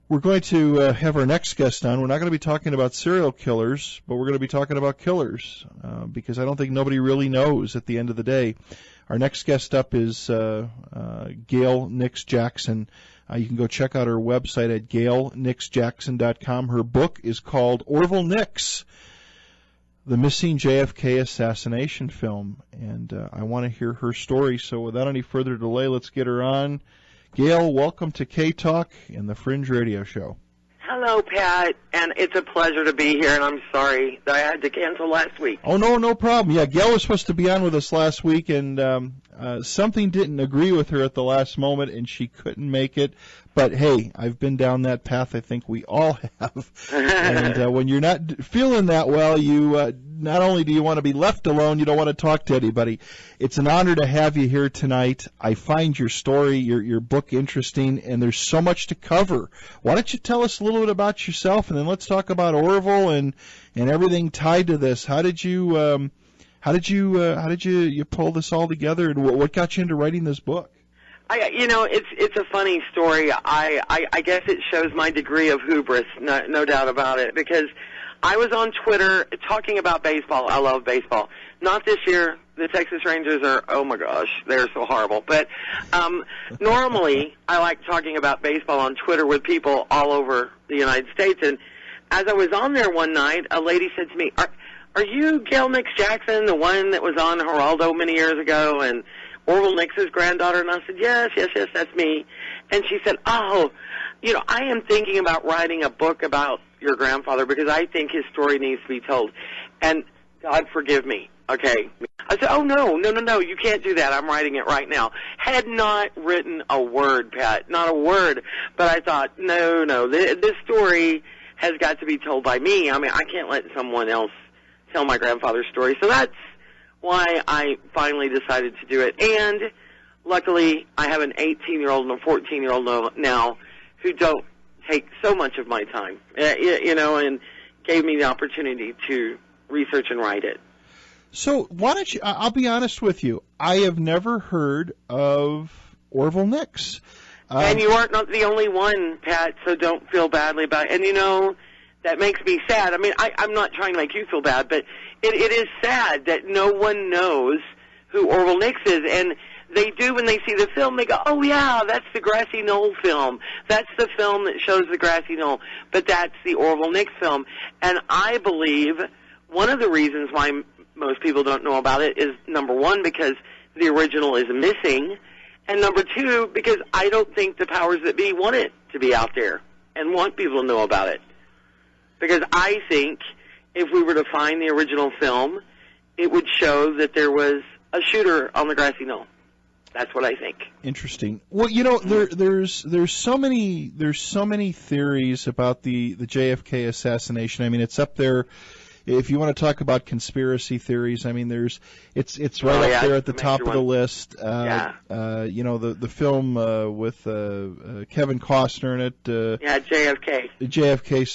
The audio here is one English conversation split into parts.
We're going to have our next guest on. We're not going to be talking about serial killers, but we're going to be talking about killers because I don't think nobody really knows at the end of the day. Our next guest up is Gayle Nix Jackson. You can go check out her website at GayleNixJackson.com. Her book is called Orville Nix, the Missing JFK Assassination Film. And I want to hear her story. So without any further delay, let's get her on. Gayle, welcome to K-Talk and the Fringe Radio Show. Hello, Pat, and it's a pleasure to be here, and I'm sorry that I had to cancel last week. Oh, no problem. Yeah, Gayle was supposed to be on with us last week, and something didn't agree with her at the last moment, and she couldn't make it. But, hey, I've been down that path. I think we all have. And when you're not feeling that well, you not only do you want to be left alone, you don't want to talk to anybody. It's an honor to have you here tonight. I find your story, your book interesting, and there's so much to cover. Why don't you tell us a little bit about yourself, and then let's talk about Orville and everything tied to this. How did you pull this all together, and what got you into writing this book? It's a funny story. I guess it shows my degree of hubris, no doubt about it, because I was on Twitter talking about baseball. I love baseball. Not this year. The Texas Rangers are, oh my gosh, they're so horrible. But normally I like talking about baseball on Twitter with people all over the United States. And as I was on there one night, a lady said to me, are you Gayle Nix Jackson, the one that was on Geraldo many years ago, and Orville Nix's granddaughter? And I said, yes, that's me. And she said, I am thinking about writing a book about your grandfather because I think his story needs to be told. And God forgive me, okay? I said, oh, no, you can't do that. I'm writing it right now. Had not written a word, Pat, not a word. But I thought, no, this story has got to be told by me. I mean, I can't let someone else tell my grandfather's story. So that's why I finally decided to do it. And luckily, I have an 18-year-old and a 14-year-old now who don't take so much of my time, and gave me the opportunity to research and write it. So why don't you, I'll be honest with you, I have never heard of Orville Nix. And you aren't not the only one, Pat, so don't feel badly about it. And, that makes me sad. I mean, I'm not trying to make you feel bad, but it is sad that no one knows who Orville Nix is. And they do when they see the film, they go, oh, yeah, that's the Grassy Knoll film. That's the film that shows the Grassy Knoll. But that's the Orville Nix film. And I believe one of the reasons why most people don't know about it is, number one, because the original is missing, and number two, because I don't think the powers that be want it to be out there and want people to know about it. Because I think if we were to find the original film, it would show that there was a shooter on the Grassy Knoll. That's what I think. Interesting. Well, there's so many theories about the JFK assassination. I mean, it's up there. If you want to talk about conspiracy theories, I mean, it's right up there at the top of the list. The film with Kevin Costner in it. JFK. JFK,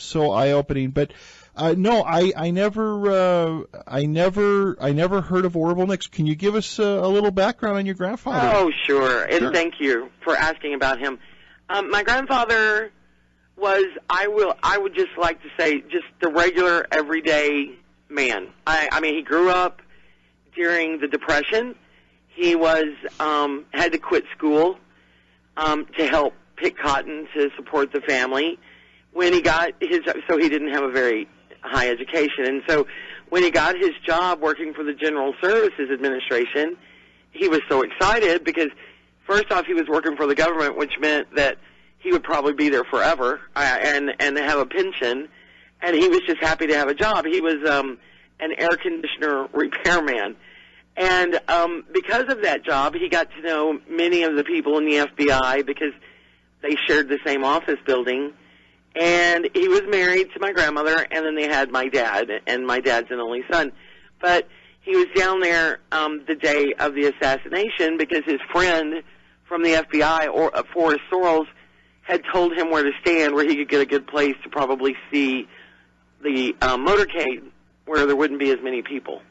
so eye-opening. But no, I never heard of Orville Nix. Can you give us a little background on your grandfather? Oh, sure. And thank you for asking about him. My grandfather was, I would just like to say, just the regular, everyday man. I mean, he grew up during the Depression. He was had to quit school to help pick cotton to support the family. When he got so he didn't have a very high education. And so when he got his job working for the General Services Administration, he was so excited because, first off, he was working for the government, which meant that he would probably be there forever and have a pension, and he was just happy to have a job. He was an air conditioner repairman. And because of that job, he got to know many of the people in the FBI because they shared the same office building. And he was married to my grandmother, and then they had my dad, and my dad's an only son. But he was down there the day of the assassination because his friend from the FBI, Forrest Sorrells, had told him where to stand, where he could get a good place to probably see the motorcade where there wouldn't be as many people.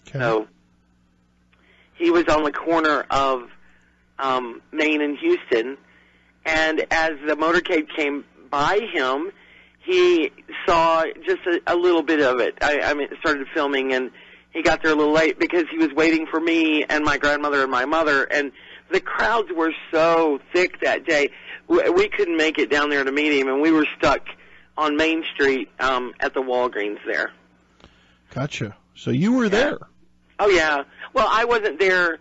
Okay. So he was on the corner of Maine and Houston, And as the motorcade came by him, he saw just a little bit of it. I mean, started filming, and he got there a little late because he was waiting for me and my grandmother and my mother, and the crowds were so thick that day. We couldn't make it down there to meet him, and we were stuck on Main Street at the Walgreens there. Gotcha. So you were there. Oh, yeah. Well, I wasn't there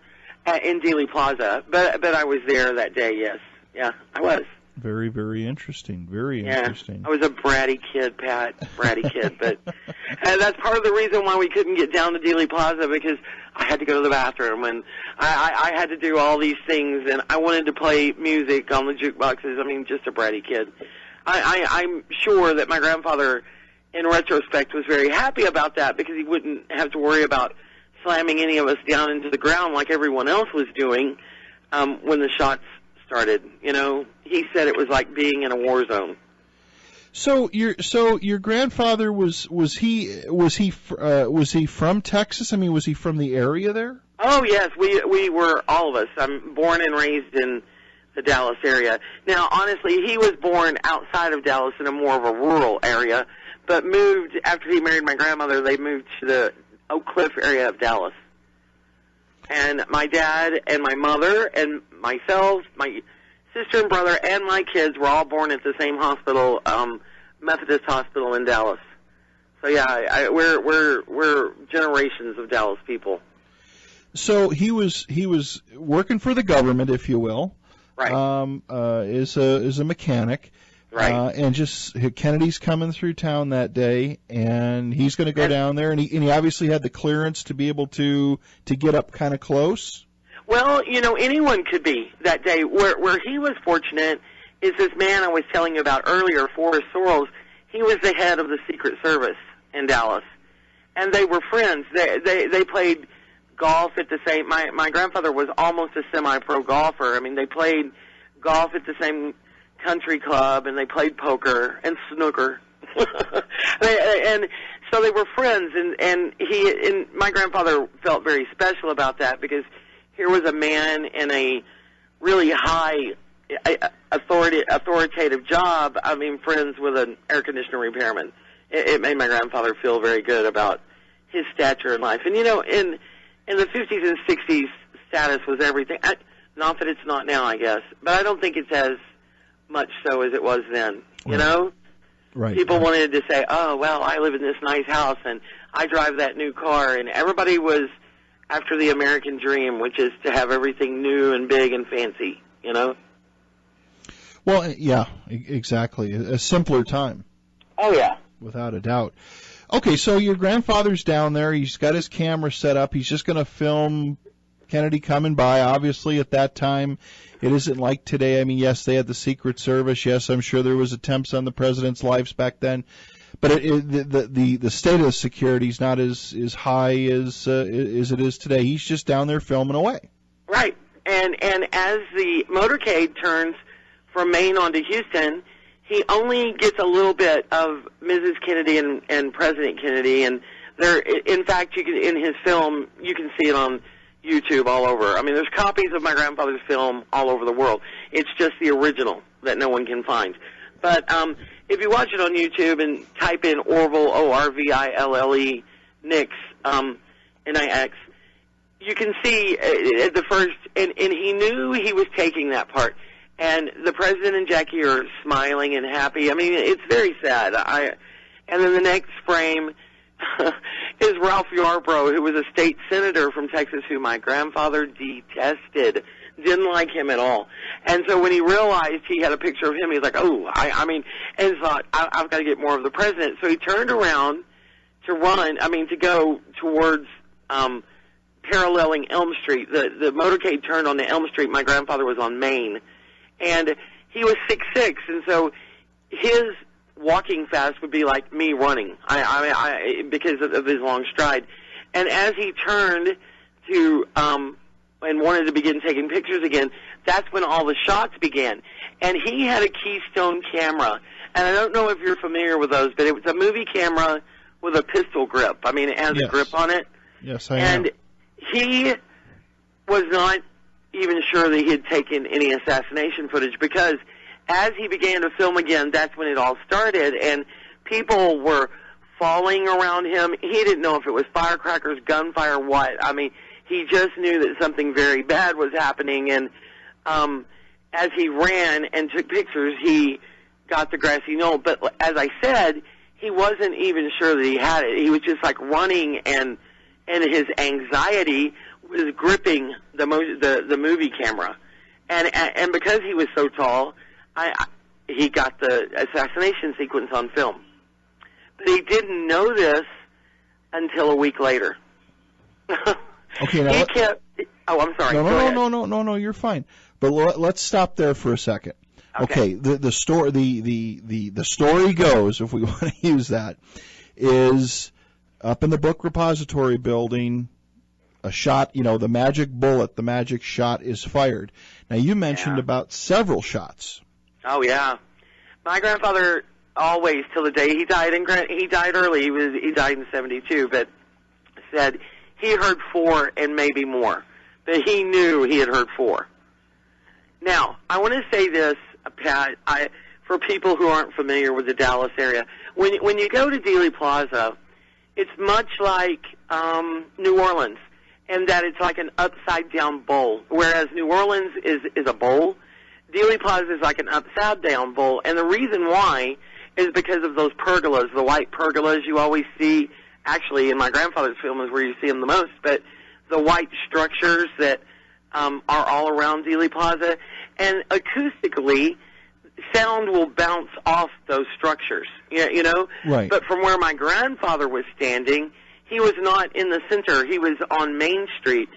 in Dealey Plaza, but I was there that day, yes. Yeah, I was. Very, very interesting. Very interesting. I was a bratty kid, Pat. Bratty kid. But and that's part of the reason why we couldn't get down to Dealey Plaza, because I had to go to the bathroom, and I had to do all these things, and I wanted to play music on the jukeboxes. I mean, just a bratty kid. I'm sure that my grandfather, in retrospect, was very happy about that, because he wouldn't have to worry about slamming any of us down into the ground like everyone else was doing when the shots started. You know, he said it was like being in a war zone. So your grandfather was he from Texas? I mean, was he from the area there? Oh yes, we were, all of us. I'm born and raised in the Dallas area. Now, honestly, he was born outside of Dallas in a more of a rural area, but moved after he married my grandmother. They moved to the Oak Cliff area of Dallas. And my dad and my mother and myself, my sister and brother, and my kids were all born at the same hospital, Methodist Hospital in Dallas. So yeah, we're generations of Dallas people. So he was working for the government, if you will, right? Is a mechanic. Right. And just Kennedy's coming through town that day, and he's going to go down there, and he obviously had the clearance to be able to get up kind of close. Well, you know, anyone could be that day. Where he was fortunate is this man I was telling you about earlier, Forrest Sorrells. He was the head of the Secret Service in Dallas, and they were friends. They played golf at the same. My grandfather was almost a semi-pro golfer. I mean, they played golf at the same country club, and they played poker and snooker, and so they were friends. And my grandfather felt very special about that, because here was a man in a really high authoritative job. I mean, friends with an air conditioner repairman. It made my grandfather feel very good about his stature in life. And you know, in the 50s and 60s, status was everything. Not that it's not now, I guess, but I don't think it's as much so as it was then, you know? Right. People wanted to say, oh, well, I live in this nice house, and I drive that new car, and everybody was after the American dream, which is to have everything new and big and fancy, you know? Well, yeah, exactly. A simpler time. Oh, yeah. Without a doubt. Okay, so your grandfather's down there. He's got his camera set up. He's just going to film Kennedy coming by. Obviously, at that time, it isn't like today. I mean, yes, they had the Secret Service. Yes, I'm sure there was attempts on the president's lives back then. But the state of security is not as high as it is today. He's just down there filming away. Right. And as the motorcade turns from Maine onto Houston, he only gets a little bit of Mrs. Kennedy and President Kennedy. And there, in fact, in his film, you can see it on YouTube all over. I mean, there's copies of my grandfather's film all over the world. It's just the original that no one can find. But if you watch it on YouTube and type in Orville, Orville, Nix, Nix, you can see at the first, and he knew he was taking that part. And the president and Jackie are smiling and happy. I mean, it's very sad. And then the next frame is Ralph Yarbrough, who was a state senator from Texas, who my grandfather detested, didn't like him at all. And so when he realized he had a picture of him, he was like, oh, I mean, and thought, I've got to get more of the president. So he turned around to go towards paralleling Elm Street. The motorcade turned onto Elm Street. My grandfather was on Main. And he was 6'6", and so his walking fast would be like me running, because of his long stride. And as he turned to and wanted to begin taking pictures again, that's when all the shots began. And he had a Keystone camera, and I don't know if you're familiar with those, but it was a movie camera with a pistol grip. I mean, it has a grip on it. Yes, I am. And he was not even sure that he had taken any assassination footage, because as he began to film again, that's when it all started, and people were falling around him. He didn't know if it was firecrackers, gunfire, what. I mean, he just knew that something very bad was happening, and as he ran and took pictures, he got the grassy knoll. But as I said, he wasn't even sure that he had it. He was just like running, and his anxiety was gripping the movie camera. And because he was so tall, he got the assassination sequence on film. But he didn't know this until a week later. Okay, now he kept. Oh, I'm sorry. No, you're fine. But let's stop there for a second. Okay, the story goes, if we want to use that, is up in the book repository building, a shot, the magic bullet, the magic shot is fired. Now, you mentioned about several shots. Oh, yeah. My grandfather always, till the day he died, and he died early, he died in 72, but said he heard 4 and maybe more. But he knew he had heard 4. Now, I want to say this, Pat, for people who aren't familiar with the Dallas area. When you go to Dealey Plaza, it's much like New Orleans, in that it's like an upside-down bowl, whereas New Orleans is a bowl. Dealey Plaza is like an upside-down bowl, and the reason why is because of those pergolas, the white pergolas you always see. Actually, in my grandfather's film is where you see them the most, but the white structures that are all around Dealey Plaza, and acoustically, sound will bounce off those structures, you know? Right. But from where my grandfather was standing, he was not in the center. He was on Main Street.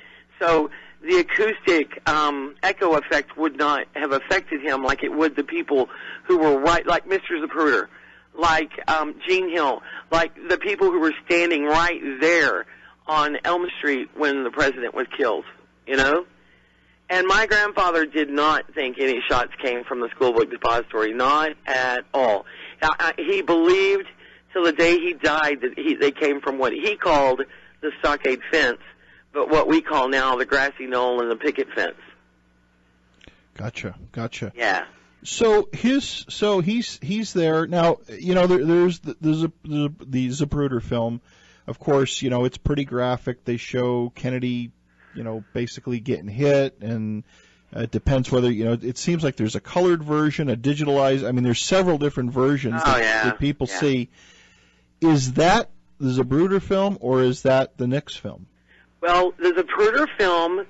So the acoustic echo effect would not have affected him like it would the people who were right, like Mr. Zapruder, like Gene Hill, like the people who were standing right there on Elm Street when the president was killed, you know? And my grandfather did not think any shots came from the school book depository, not at all. He believed till the day he died that they came from what he called the stockade fence, but what we call now the grassy knoll and the picket fence. Gotcha. Yeah. So he's there now. There's the Zapruder film. Of course, it's pretty graphic. They show Kennedy, basically getting hit, and it depends whether it seems like there's a colored version, a digitalized. I mean, there's several different versions that people see. Is that the Zapruder film, or is that the Nix film? Well, the Zapruder film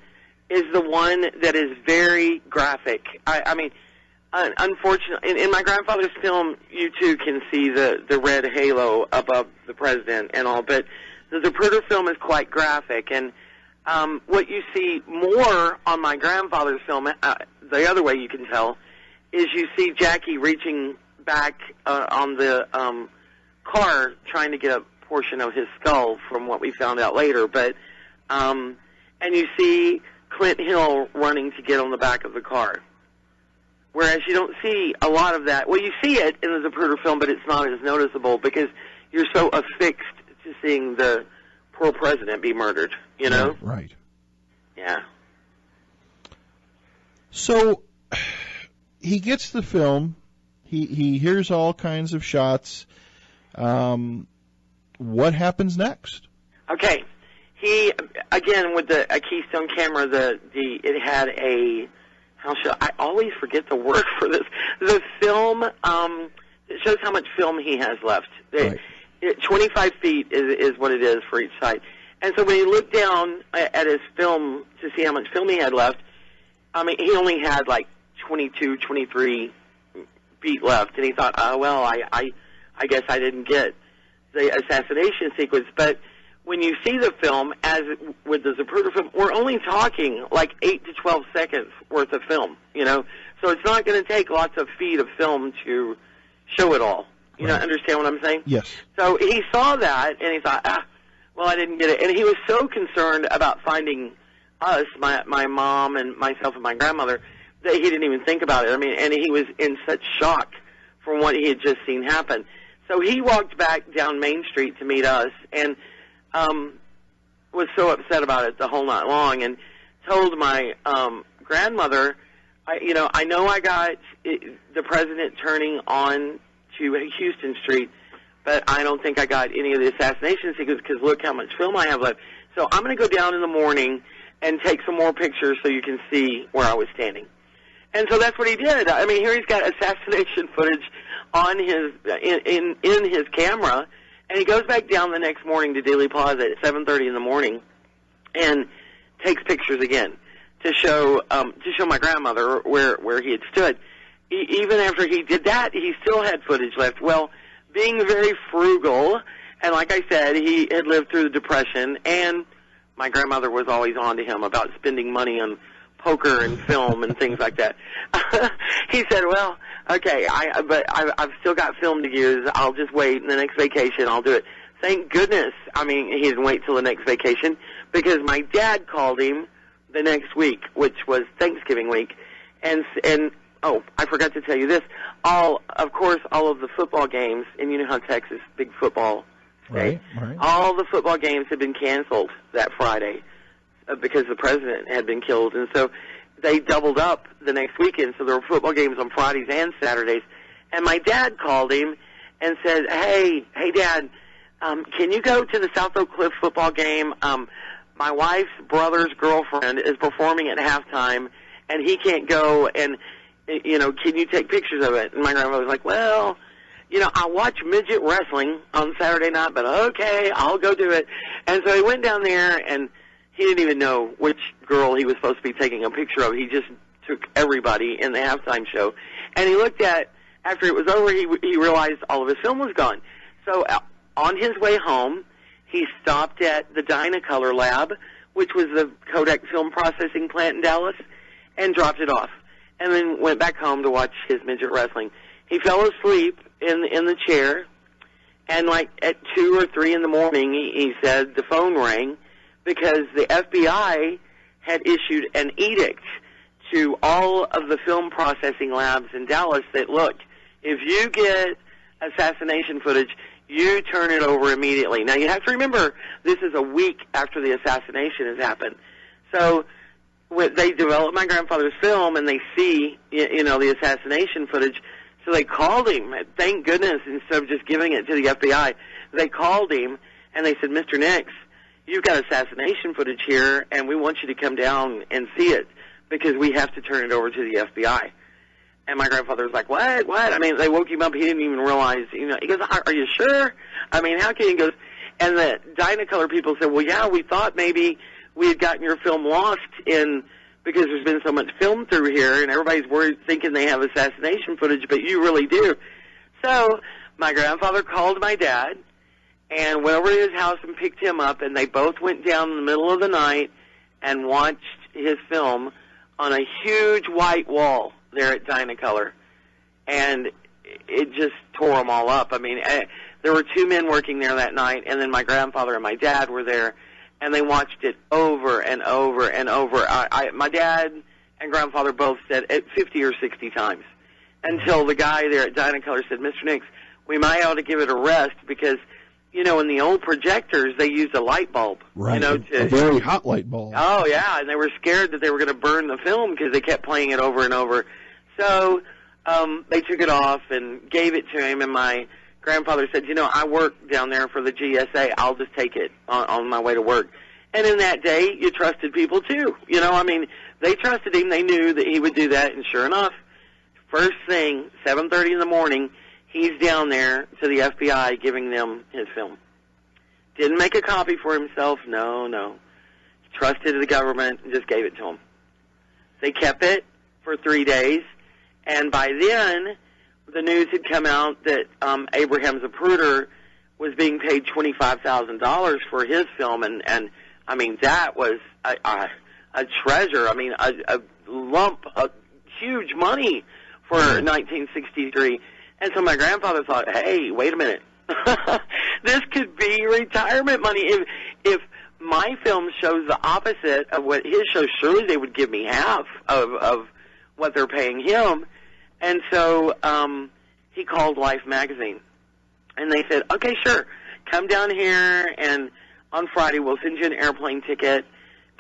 is the one that is very graphic. I mean, unfortunately, in my grandfather's film, you too can see the red halo above the president and all, but the Zapruder film is quite graphic, and what you see more on my grandfather's film, the other way you can tell, is you see Jackie reaching back on the car trying to get a portion of his skull from what we found out later, but and you see Clint Hill running to get on the back of the car. Whereas you don't see a lot of that. Well, you see it in the Zapruder film, but it's not as noticeable because you're so affixed to seeing the poor president be murdered, you know? Right. Yeah. So he gets the film. He hears all kinds of shots. What happens next? Okay. He, again, with a Keystone camera, it had a, I always forget the word for this. The film, it shows how much film he has left. Right. 25 feet is what it is for each side. And so when he looked down at his film to see how much film he had left, I mean, he only had like 22, 23 feet left. And he thought, well, I guess I didn't get the assassination sequence. But when you see the film, as with the Zapruder film, we're only talking like 8 to 12 seconds worth of film, So it's not going to take lots of feet of film to show it all. You know, understand what I'm saying? Yes. So he saw that, and he thought, well, I didn't get it. And he was so concerned about finding us, my mom and myself and my grandmother, that he didn't even think about it. I mean, and he was in such shock from what he had just seen happen. So he walked back down Main Street to meet us, and was so upset about it the whole night long, and told my grandmother, I know I got the president turning on to Houston Street, but I don't think I got any of the assassination sequence because look how much film I have left. So I'm going to go down in the morning and take some more pictures so you can see where I was standing. And so that's what he did. I mean, here he's got assassination footage on his in his camera, and he goes back down the next morning to Dealey Plaza at 7:30 in the morning and takes pictures again to show my grandmother where he had stood. Even after he did that, he still had footage left. Well, being very frugal, and like I said, he had lived through the Depression, and my grandmother was always on to him about spending money on poker and film and things like that. He said, well, okay, I've still got film to use. I'll just wait, and the next vacation I'll do it. Thank goodness, I mean, he didn't wait till the next vacation, because my dad called him the next week, which was Thanksgiving week, and oh, I forgot to tell you this. All of the football games, and you know how Texas, big football state, right. All the football games had been canceled that Friday because the president had been killed, and so they doubled up the next weekend, so there were football games on Fridays and Saturdays. And my dad called him and said, hey, Dad, can you go to the South Oak Cliff football game? My wife's brother's girlfriend is performing at halftime, and he can't go, and can you take pictures of it? And my grandmother was like, well, I watch midget wrestling on Saturday night, but okay, I'll go do it. And so he went down there, and he didn't even know which girl he was supposed to be taking a picture of. He just took everybody in the halftime show. And he looked at, after it was over, he realized all of his film was gone. So on his way home, he stopped at the Dynacolor lab, which was the Kodak film processing plant in Dallas, and dropped it off. And then went back home to watch his midget wrestling. He fell asleep in the chair, and like at 2 or 3 in the morning, he said the phone rang because the FBI had issued an edict to all of the film processing labs in Dallas that, look, if you get assassination footage, you turn it over immediately. Now, you have to remember, this is a week after the assassination has happened. So when they develop my grandfather's film and they see, the assassination footage, so they called him, thank goodness, instead of just giving it to the FBI. They called him and they said, Mr. Nix, you've got assassination footage here, and we want you to come down and see it because we have to turn it over to the FBI. And my grandfather was like, what? I mean, they woke him up. He didn't even realize, he goes, are you sure? I mean, how can he? He goes, and the Dynacolor people said, well, yeah, we thought maybe we had gotten your film lost because there's been so much film through here, and everybody's worried, thinking they have assassination footage, but you really do. So my grandfather called my dad and went over to his house and picked him up, and they both went down in the middle of the night and watched his film on a huge white wall there at Dynacolor, and it just tore them all up. I mean, there were 2 men working there that night, and then my grandfather and my dad were there, and they watched it over and over and over. My dad and grandfather both said it 50 or 60 times until the guy there at Dynacolor said, Mr. Nix, we might ought to give it a rest because, in the old projectors, they used a light bulb. Right, a very hot light bulb. Oh, yeah, and they were scared that they were going to burn the film because they kept playing it over and over. So they took it off and gave it to him, and my grandfather said, I work down there for the GSA. I'll just take it on my way to work. And in that day, you trusted people, too. They trusted him. They knew that he would do that, and sure enough, first thing, 7:30 in the morning, he's down there to the FBI giving them his film. Didn't make a copy for himself. No. Trusted the government and just gave it to them. They kept it for 3 days, and by then, the news had come out that Abraham Zapruder was being paid $25,000 for his film, and I mean, that was a treasure. I mean, a lump of huge money for 1963. And so my grandfather thought, hey, wait a minute. This could be retirement money. If my film shows the opposite of what his shows, surely they would give me half of what they're paying him. And so he called Life magazine. And they said, okay, sure, come down here, and on Friday we'll send you an airplane ticket.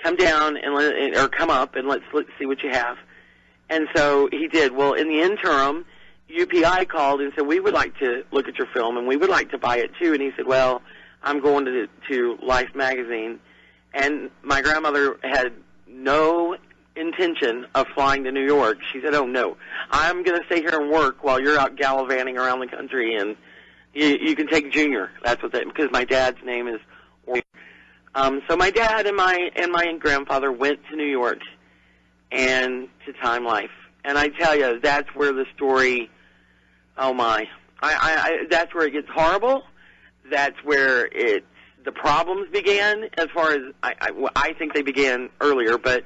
Come down or come up, and let's see what you have. And so he did. Well, in the interim, UPI called and said, we would like to look at your film, and we would like to buy it, too. And he said, well, I'm going to Life magazine. And my grandmother had no intention of flying to New York. She said, oh, no, I'm going to stay here and work while you're out gallivanting around the country, and you can take Junior. That's what because my dad's name is so my dad and my grandfather went to New York and to Time Life. And I tell you, that's where the story, oh my, that's where it gets horrible. That's where the problems began. As far as I think they began earlier, but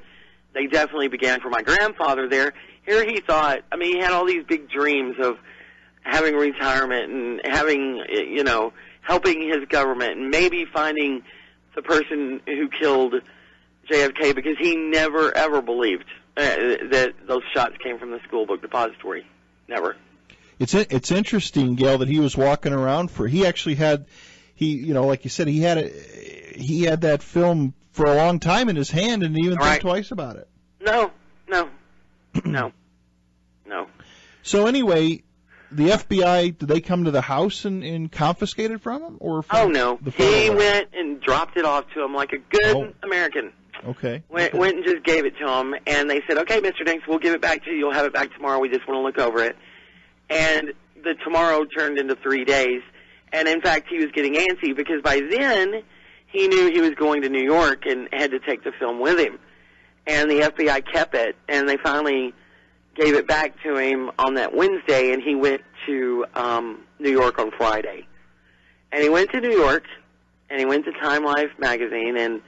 they definitely began for my grandfather there. Here he thought, I mean, he had all these big dreams of having retirement and having, helping his government and maybe finding the person who killed JFK, because he never, ever believed that those shots came from the school book depository. Never. It's interesting, Gayle, that he was walking around he actually had, like you said, he had that film for a long time in his hand and didn't even think twice about it. No. So anyway, the FBI, did they come to the house and confiscate it from him? Oh, no. He went and dropped it off to him like a good American. Okay. Went and just gave it to him, and they said, okay, Mr. Dinks, we'll give it back to you. You'll have it back tomorrow. We just want to look over it. And the tomorrow turned into 3 days. And, in fact, he was getting antsy because by then he knew he was going to New York and had to take the film with him. And the FBI kept it, and they finally gave it back to him on that Wednesday, and he went to New York on Friday. And he went to New York, and he went to Time Life magazine and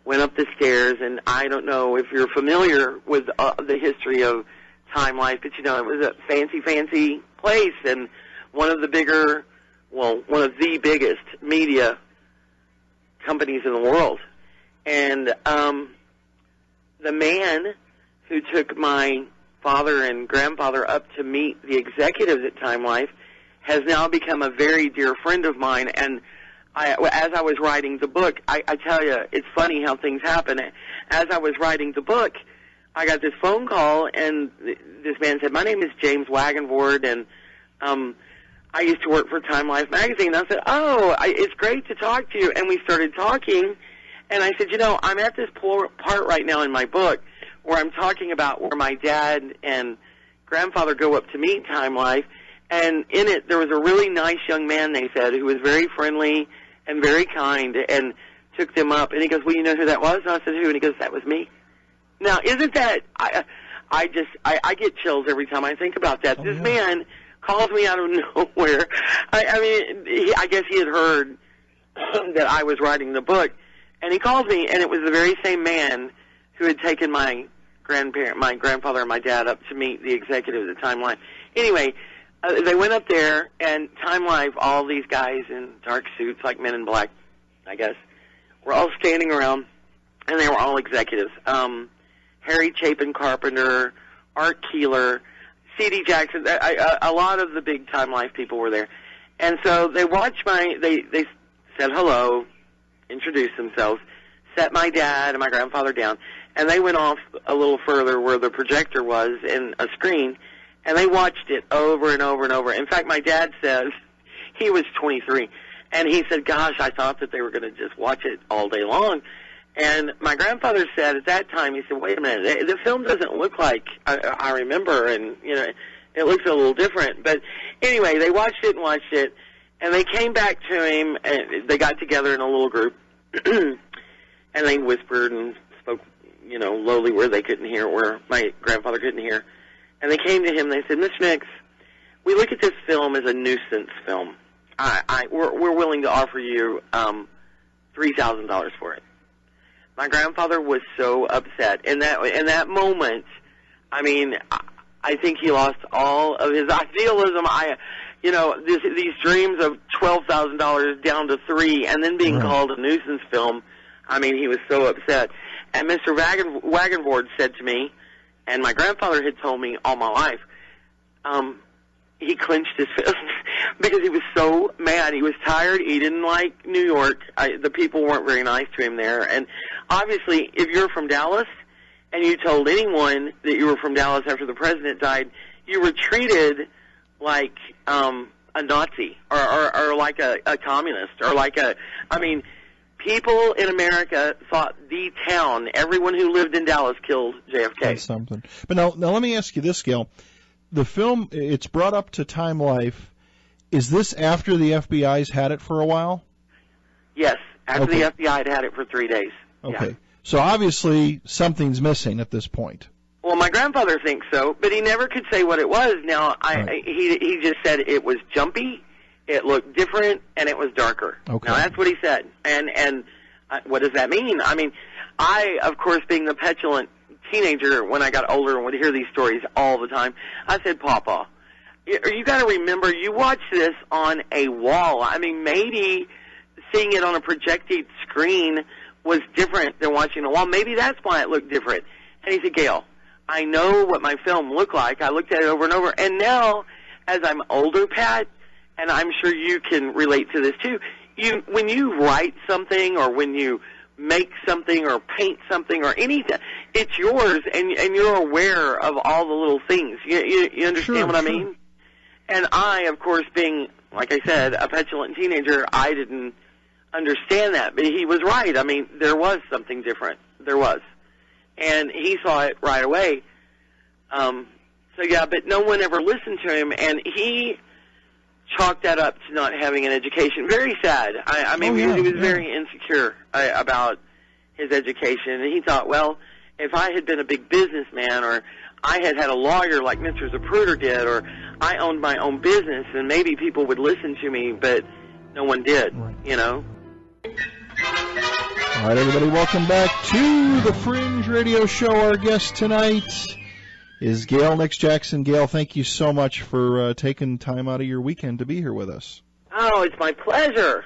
went up the stairs, and I don't know if you're familiar with the history of Time Life, but it was a fancy place, and one of the biggest media companies in the world. And the man who took my father and grandfather up to meet the executives at Time Life has now become a very dear friend of mine. And as I was writing the book, I tell you, it's funny how things happen. As I was writing the book, I got this phone call, and this man said, my name is James Wagenvord, and I used to work for Time Life magazine. I said, it's great to talk to you. And we started talking, and I said, I'm at this part right now in my book where I'm talking about where my dad and grandfather go up to meet Time Life, and in it there was a really nice young man, they said, who was very friendly and very kind and took them up. And he goes, well, you know who that was? And I said, who? And he goes, that was me. Now, isn't that, I get chills every time I think about that. This man calls me out of nowhere. I guess he had heard that I was writing the book, and he called me, and it was the very same man who had taken my grandfather and my dad up to meet the executives at Time Life. Anyway, they went up there, and Time Life, all these guys in dark suits, like Men in Black, I guess, were all standing around, and they were all executives. Harry Chapin Carpenter, Art Keeler, C.D. Jackson, a lot of the big Time Life people were there. And so they watched they said hello, introduced themselves, set my dad and my grandfather down, and they went off a little further where the projector was in a screen, and they watched it over and over and over. In fact, my dad says, he was 23, and he said, gosh, I thought that they were going to just watch it all day long. And my grandfather said at that time, he said, wait a minute, the film doesn't look like I remember, and, it looks a little different. But anyway, they watched it, and they came back to him, and they got together in a little group, and they whispered and spoke, lowly where they couldn't hear, where my grandfather couldn't hear. And they came to him, and they said, Mr. Nix, we look at this film as a nuisance film. We're willing to offer you $3,000 for it. My grandfather was so upset. In that moment, I think he lost all of his idealism. These dreams of $12,000 down to $3,000, and then being called a nuisance film. He was so upset. And Mr. Wagenvord said to me, and my grandfather had told me all my life, he clenched his fist because he was so mad. He was tired. He didn't like New York. The people weren't very nice to him there. And obviously, if you're from Dallas and you told anyone that you were from Dallas after the president died, you were treated like a Nazi or like a communist or like people in America thought the town, everyone who lived in Dallas killed JFK. That's something. But now let me ask you this, Gayle. The film, it's brought up to Time Life. Is this after the FBI's had it for a while? Yes, after the FBI had it for 3 days. Okay. Yeah. So obviously something's missing at this point. Well, my grandfather thinks so, but he never could say what it was. Now, he just said it was jumpy, it looked different, and it was darker. Okay. Now, that's what he said. And what does that mean? I mean, I, of course, being the petulant teenager when I got older and would hear these stories all the time, I said, Papa, you got to remember, you watched this on a wall. I mean, maybe seeing it on a projected screen was different than watching a wall. Maybe that's why it looked different. And he said, Gayle, I know what my film looked like. I looked at it over and over. And now, as I'm older, Pat, and I'm sure you can relate to this too, when you write something or when you make something or paint something or anything, it's yours, and you're aware of all the little things. You understand what I mean? And I, of course, being, like I said, a petulant teenager, I didn't understand that. But he was right. I mean, there was something different. There was. And he saw it right away. So, yeah, but no one ever listened to him, and he chalked that up to not having an education. Very sad. I mean, he was very insecure about his education, and he thought, well, if I had been a big businessman or I had had a lawyer like Mr. Zapruder did, or I owned my own business, then maybe people would listen to me, but no one did, you know. All right, everybody, welcome back to the Fringe Radio Show. Our guest tonight is Gayle Nix Jackson. Gayle, thank you so much for taking time out of your weekend to be here with us. Oh, it's my pleasure.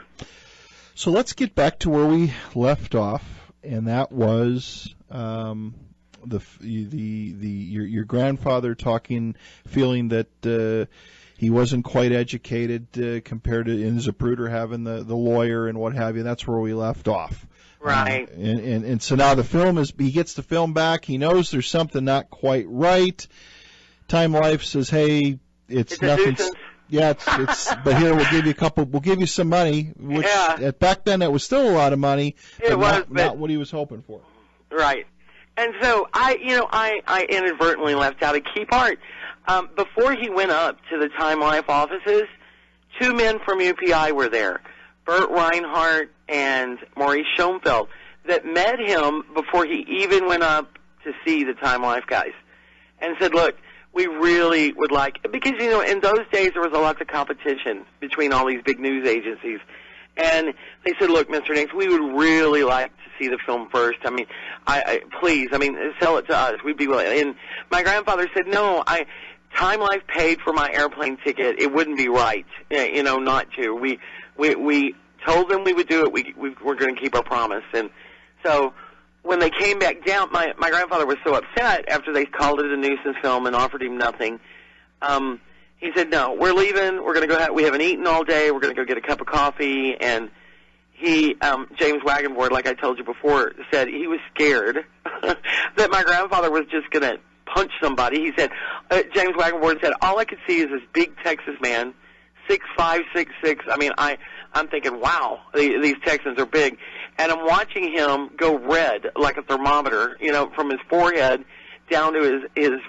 So let's get back to where we left off, and that was your grandfather feeling that he wasn't quite educated compared to Zapruder having the lawyer and what have you. That's where we left off. Right. And so now the film he gets the film back. He knows there's something not quite right. Time Life says, hey, it's nothing. Yeah, it's but here we'll give you some money, which back then it was still a lot of money, but not what he was hoping for. Right. And so I inadvertently left out a key part. Before he went up to the Time Life offices, 2 men from UPI were there, Bert Reinhardt and Maurice Schoenfeld, that met him before he even went up to see the Time Life guys, and said, look, we really would like, because, in those days there was a lot of competition between all these big news agencies, and they said, look, Mr. Nix, we would really like to see the film first. I mean, please, sell it to us. We'd be willing. And my grandfather said, no, Time Life paid for my airplane ticket. It wouldn't be right, not to. We told them we would do it. We're going to keep our promise. And so when they came back down, my grandfather was so upset after they called it a nuisance film and offered him nothing. He said, no, we're leaving. We're going to go. We haven't eaten all day. We're going to go get a cup of coffee. And he, James Wagonboard, like I told you before, said he was scared that my grandfather was just going to punch somebody. He said, James Wagonboard said, all I could see is this big Texas man, 6'5", 6'6". I'm thinking, wow, these Texans are big. And I'm watching him go red like a thermometer, from his forehead down to his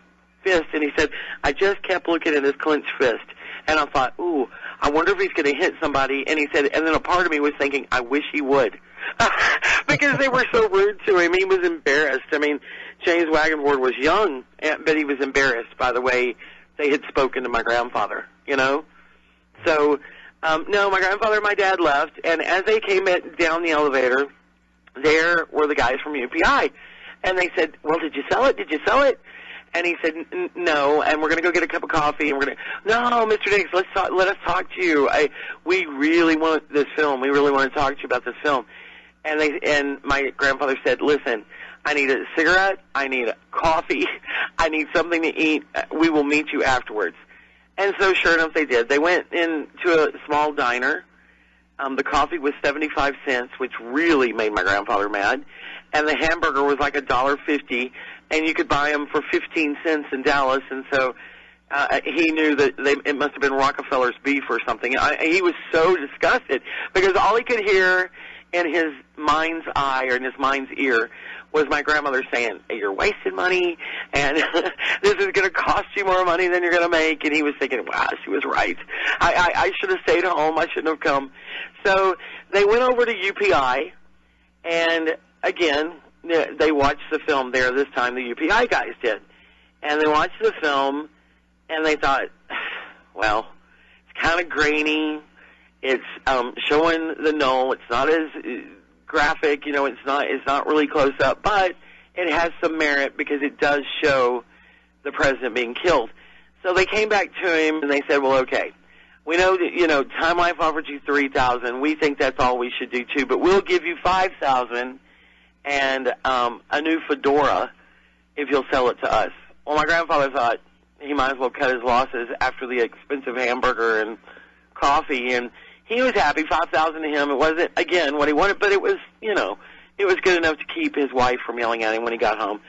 fist. And he said, I just kept looking at his clenched fist. And I thought, ooh, I wonder if he's going to hit somebody. And he said, and then a part of me was thinking, I wish he would. Because they were so rude to him. He was embarrassed. James Wagonboard was young, but he was embarrassed by the way they had spoken to my grandfather, So, no, my grandfather and my dad left, and as they came down the elevator, there were the guys from UPI. And they said, well, did you sell it? Did you sell it? And he said, no, and we're going to go get a cup of coffee. And no, Mr. Nix, let us talk to you. We really want this film. We really want to talk to you about this film. And my grandfather said, listen, I need a cigarette. I need a coffee. I need something to eat. We will meet you afterwards. And so, sure enough, they did. They went into a small diner. The coffee was 75 cents, which really made my grandfather mad. and the hamburger was like $1.50, and you could buy them for 15 cents in Dallas, and so he knew that it must have been Rockefeller's beef or something. He was so disgusted because all he could hear in his mind's eye or in his mind's ear was my grandmother saying, "You're wasting money, and this is going to cost you more money than you're going to make." And he was thinking, "Wow, she was right. I should have stayed home. I shouldn't have come." So they went over to UPI, and again, they watched the film there. This time, the UPI guys did, and they watched the film, and they thought, "Well, it's kind of grainy. It's showing the knoll. It's not as graphic, it's not really close up, but it has some merit because it does show the president being killed." So they came back to him and they said, "Well, okay, we know that Time Life offered you $3,000. We think that's all we should do too, but we'll give you $5,000 and a new fedora if you'll sell it to us." Well, my grandfather thought he might as well cut his losses after the expensive hamburger and coffee, and he was happy. $5,000 to him. It wasn't, again, what he wanted, but it was, it was good enough to keep his wife from yelling at him when he got home.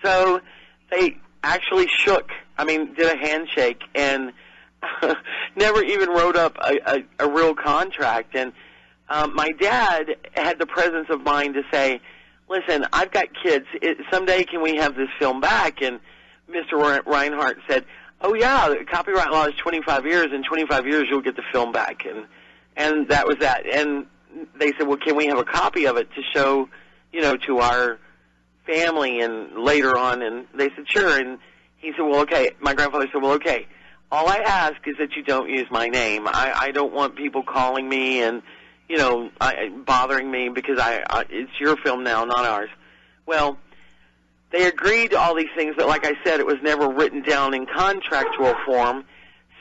So they actually did a handshake and never even wrote up a real contract. And my dad had the presence of mind to say, "Listen, I've got kids. Someday can we have this film back?" And Mr. Reinhardt said, "Oh, yeah, the copyright law is 25 years. In 25 years, you'll get the film back." And that was that. And they said, "Well, can we have a copy of it to show, to our family and later on?" And they said, "Sure." And he said, "Well, okay." My grandfather said, "Well, okay, all I ask is that you don't use my name. I don't want people calling me and, bothering me because it's your film now, not ours." Well, they agreed to all these things, but like I said, it was never written down in contractual form.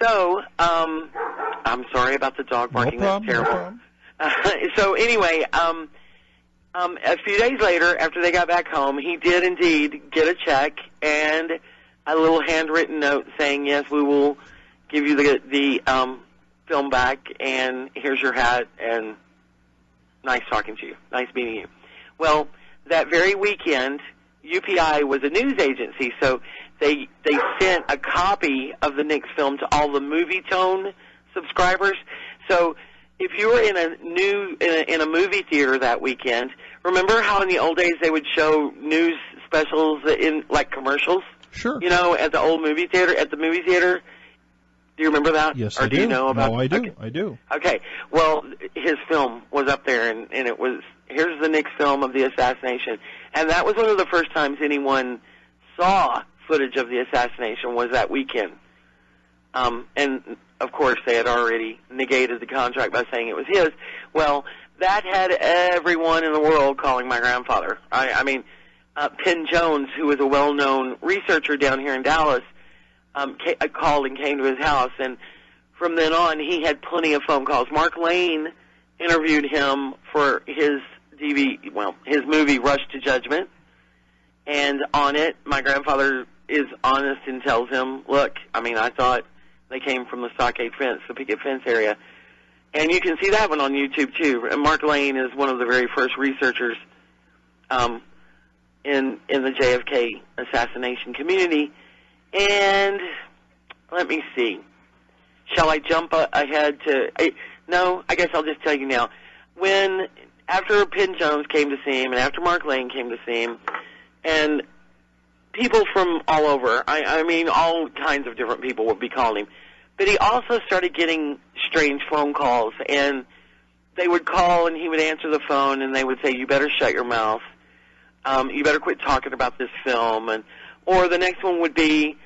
So, I'm sorry about the dog barking. No problem, that's terrible. No problem. So anyway, a few days later, after they got back home, he did indeed get a check and a little handwritten note saying, "Yes, we will give you the film back, and here's your hat, and nice talking to you. Nice meeting you." Well, that very weekend, UPI was a news agency, so they sent a copy of the Knicks film to all the Movie Tone subscribers. So if you were in a movie theater that weekend, remember how in the old days they would show news specials in like commercials? Sure. At the old movie theater, at the movie theater. Do you remember that? Yes, or I do. You know about? No, I do. Okay. I do. Okay. Well, his film was up there, and it was, here's the Knicks film of the assassination. And that was one of the first times anyone saw footage of the assassination was that weekend. And, of course, they had already negated the contract by saying it was his. Well, that had everyone in the world calling my grandfather. Penn Jones, who was a well-known researcher down here in Dallas, called and came to his house, and from then on, he had plenty of phone calls. Mark Lane interviewed him for his his movie Rush to Judgment, and on it, my grandfather is honest and tells him, "Look, I thought they came from the stockade fence, the picket fence area," and you can see that one on YouTube too. And Mark Lane is one of the very first researchers in the JFK assassination community. And let me see. Shall I jump ahead to... No, I guess I'll just tell you now. After Penn Jones came to see him, and after Mark Lane came to see him, and people from all over, all kinds of different people would be calling him, but he also started getting strange phone calls, and they would call, and he would answer the phone, and they would say, "You better shut your mouth. You better quit talking about this film." Or the next one would be,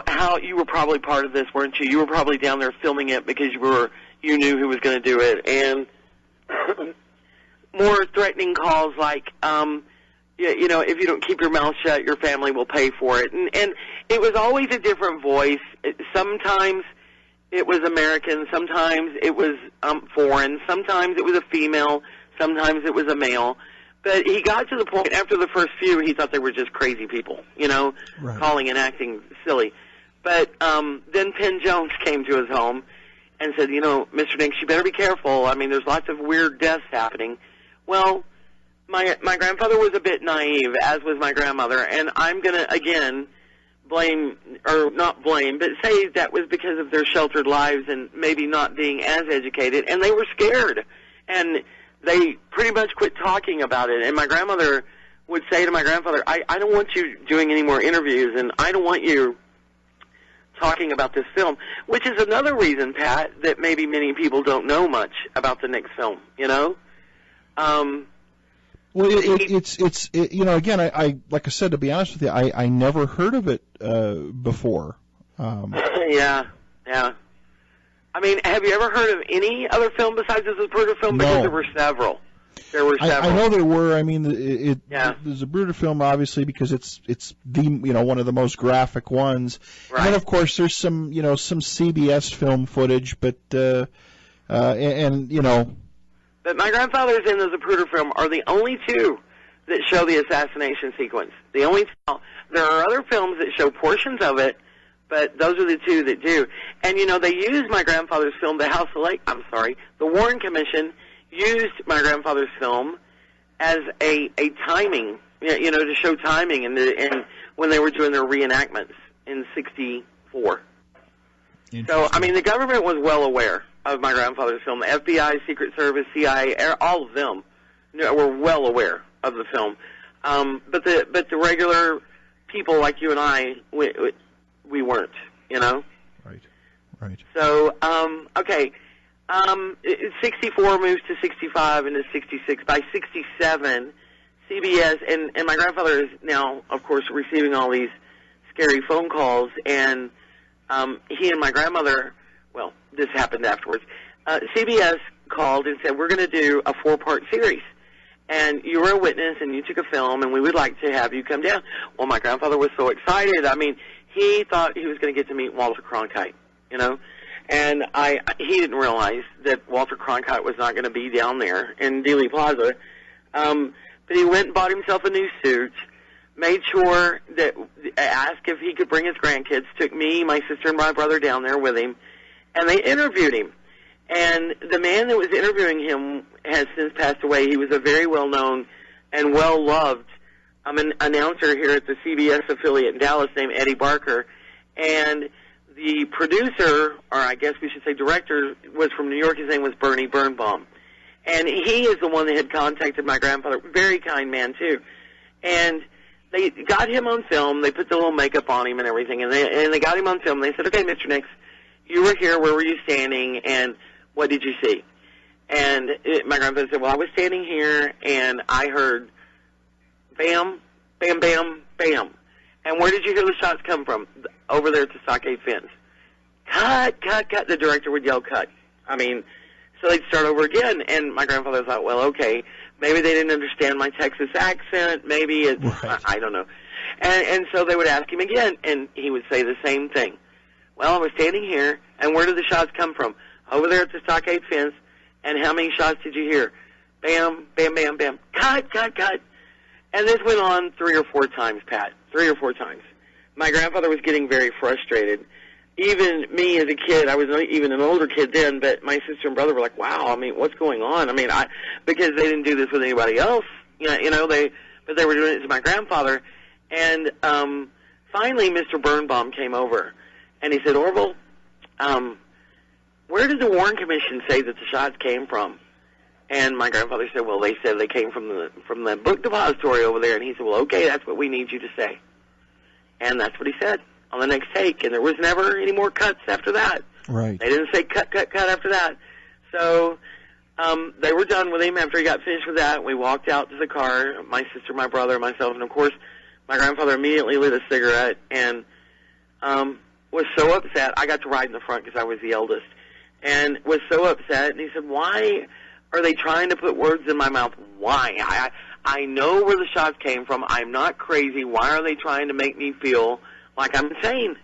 how you were probably part of this, weren't you? You were probably down there filming it because you knew who was going to do it. And more threatening calls like, if you don't keep your mouth shut, your family will pay for it. And it was always a different voice. Sometimes it was American, sometimes it was foreign, sometimes it was a female, sometimes it was a male. But he got to the point, after the first few, he thought they were just crazy people, Right. calling and acting silly. But then Penn Jones came to his home and said, "Mr. Nix, you better be careful. There's lots of weird deaths happening." Well, My grandfather was a bit naive, as was my grandmother, and I'm going to, again, blame, or not blame, but say that was because of their sheltered lives and maybe not being as educated, and they were scared, and they pretty much quit talking about it. And my grandmother would say to my grandfather, I don't want you doing any more interviews, and I don't want you talking about this film, which is another reason, Pat, that maybe many people don't know much about the next film, you know? Well, it's you know, again, I like I said, to be honest with you, I never heard of it before. Yeah. I mean, have you ever heard of any other film besides the Zapruder film? No. Because there were several. I know there were. I mean, the Zapruder film, obviously, because it's the, you know, one of the most graphic ones. Right. And then, of course, there's some, you know, some CBS film footage, but and you know. But my grandfather's and the Zapruder film are the only two that show the assassination sequence. The only two. There are other films that show portions of it, but those are the two that do. And, you know, they used my grandfather's film, the Warren Commission used my grandfather's film as a timing, you know, to show timing and when they were doing their reenactments in '64. So, I mean, the government was well aware of my grandfather's film. The FBI, Secret Service, CIA, all of them were well aware of the film. But the regular people like you and I, we weren't, you know? Right. So, okay. 64 moves to 65 and to 66. By 67, CBS, and my grandfather is now, of course, receiving all these scary phone calls, and he and my grandmother, well, this happened afterwards, CBS called and said, we're going to do a 4-part series, and you were a witness, and you took a film, and we would like to have you come down. Well, my grandfather was so excited. I mean, he thought he was going to get to meet Walter Cronkite, you know? And he didn't realize that Walter Cronkite was not going to be down there in Dealey Plaza. But he went and bought himself a new suit, made sure that, asked if he could bring his grandkids, took me, my sister, and my brother down there with him, and they interviewed him. And the man that was interviewing him has since passed away. He was a very well-known and well-loved an announcer here at the CBS affiliate in Dallas named Eddie Barker. And the producer, or I guess we should say director, was from New York. His name was Bernie Birnbaum. And he is the one that had contacted my grandfather. Very kind man, too. And they got him on film. They put the little makeup on him and everything. And they got him on film. They said, okay, Mr. Nix, you were here. Where were you standing? And what did you see? And my grandfather said, well, I was standing here, and I heard bam, bam, bam, bam. And where did you hear the shots come from? Over there at the stockade fence. Cut, cut, cut. The director would yell, cut. I mean, so they'd start over again. And my grandfather thought, well, okay, maybe they didn't understand my Texas accent. Maybe it's, right. I don't know. And so they would ask him again, and he would say the same thing. Well, I was standing here, and where did the shots come from? Over there at the stockade fence. And how many shots did you hear? Bam, bam, bam, bam. Cut, cut, cut. And this went on 3 or 4 times, Pat. 3 or 4 times. My grandfather was getting very frustrated. Even me as a kid, I was even an older kid then, but my sister and brother were like, wow, I mean, what's going on? I mean, because they didn't do this with anybody else, but they were doing it to my grandfather. And finally, Mr. Birnbaum came over, and he said, Orville, where did the Warren Commission say that the shots came from? And my grandfather said, well, they said they came from the book depository over there. And he said, well, okay, that's what we need you to say. And that's what he said on the next take. And there was never any more cuts after that. Right. They didn't say cut, cut, cut after that. So they were done with him after he got finished with that. We walked out to the car, my sister, my brother, myself, and, of course, my grandfather immediately lit a cigarette and was so upset. I got to ride in the front because I was the eldest. And was so upset. And he said, why are they trying to put words in my mouth? Why? I know where the shots came from. I'm not crazy. Why are they trying to make me feel like I'm insane?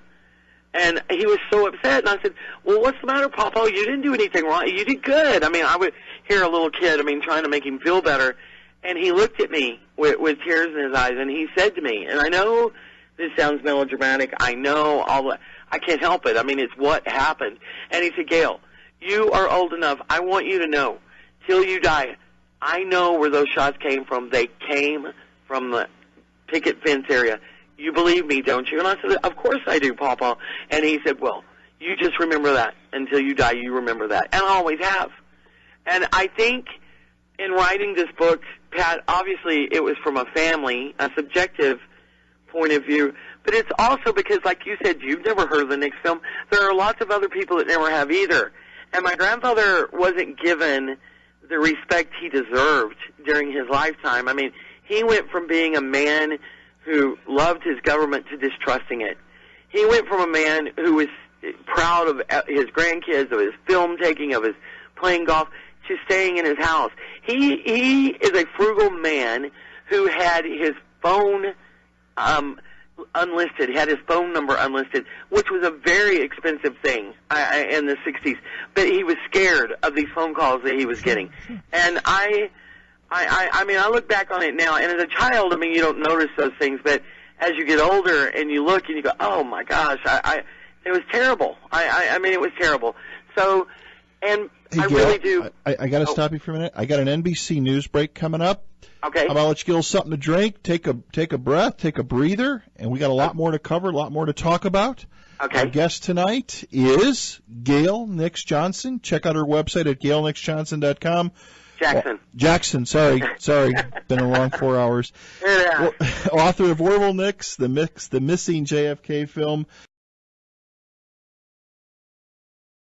And he was so upset. And I said, well, what's the matter, Papa? You didn't do anything wrong. You did good. I mean, I would hear a little kid, trying to make him feel better. And he looked at me with tears in his eyes, and he said to me, and I know this sounds melodramatic. I know all that. I can't help it. It's what happened. And he said, Gayle, you are old enough. I want you to know, till you die, I know where those shots came from. They came from the picket fence area. You believe me, don't you? And I said, of course I do, Papa. And he said, well, you just remember that. Until you die, you remember that. And I always have. And I think in writing this book, Pat, obviously it was from a family, a subjective point of view, but it's also because, like you said, you've never heard of the Nix film. There are lots of other people that never have either. And my grandfather wasn't given the respect he deserved during his lifetime. I mean, he went from being a man who loved his government to distrusting it. He went from a man who was proud of his grandkids, of his film taking, of his playing golf, to staying in his house. He is a frugal man who had his phone unlisted, had his phone number unlisted, which was a very expensive thing in the 60s. But he was scared of these phone calls that he was getting. And I mean, I look back on it now, and as a child, I mean, you don't notice those things, but as you get older and you look and you go, oh my gosh, it was terrible. I mean, it was terrible. So, and hey, I Gayle, really do. I got to stop you for a minute. I got an NBC News break coming up. Okay. How about let you get something to drink, take a breath, take a breather, and we got a lot more to cover, a lot more to talk about. Okay. Our guest tonight is Gayle Nix Johnson. Check out her website at GayleNixJohnson.com. Jackson, sorry. Been a long 4 hours. Yeah. Author of Orville Nix, the Missing JFK film.